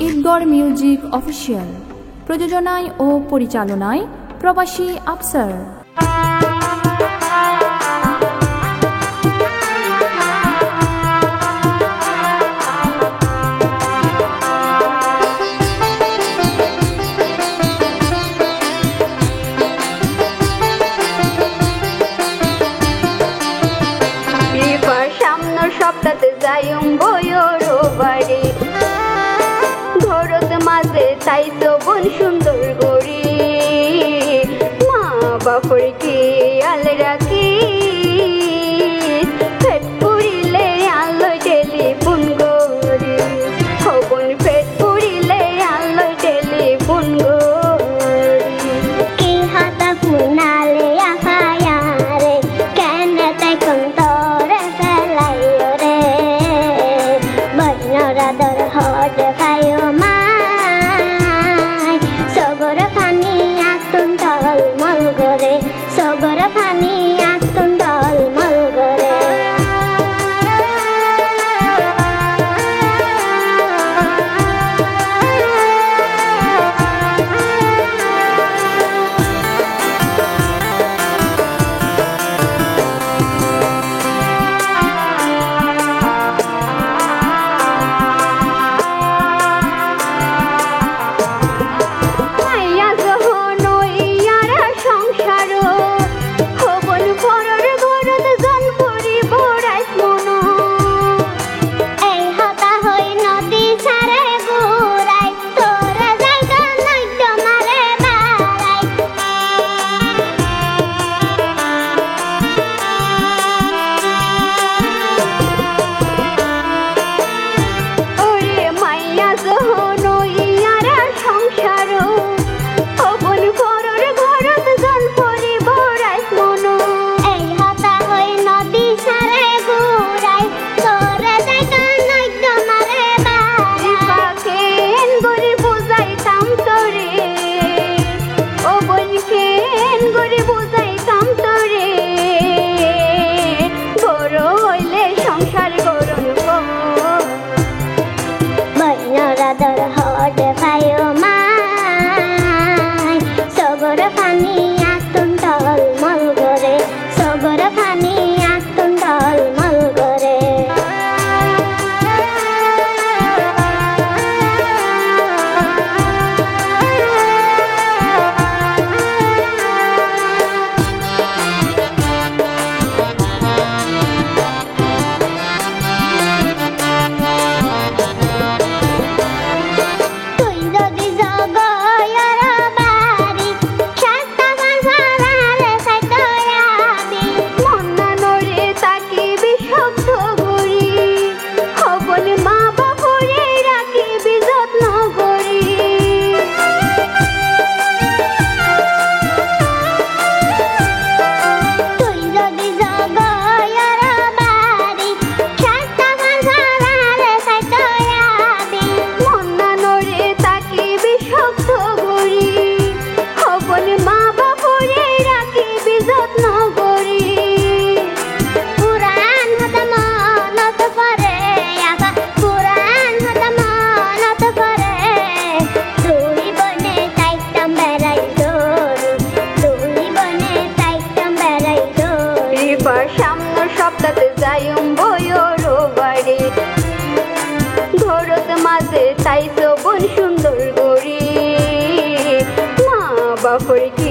Idgarh music official প্রযোজনায় ও পরিচালনায় প্রবাসী আফসার। সপ্তাহে যাইম বইর বাড়ি ঘরত মাঝে চাইছো বোন সুন্দর গড়ি মা বাপর কি আল রাখি পেট পুরিলে আলো টেলিফোন গড়ি বোন পেট পুরিলে আলো টেলিফোন গড়ি কি হাতা ফুনালে আফায়া রে কেন তাই কোন তোরে ফেলাই রে বইনরা দর হট খায়ো মাই সগর পানি আতুন তল মল গরে সগর পানি আতুন তল মল গরে দর হট খায়ো মাই সগর পানি আতুন তল মল গরে সগর পানি আতুন তল মল গরে সপ্তাহে যাইম বইর বাড়ি ঘরত মাঝে চাইছো বোন সুন্দর গড়ি মা বাপর কি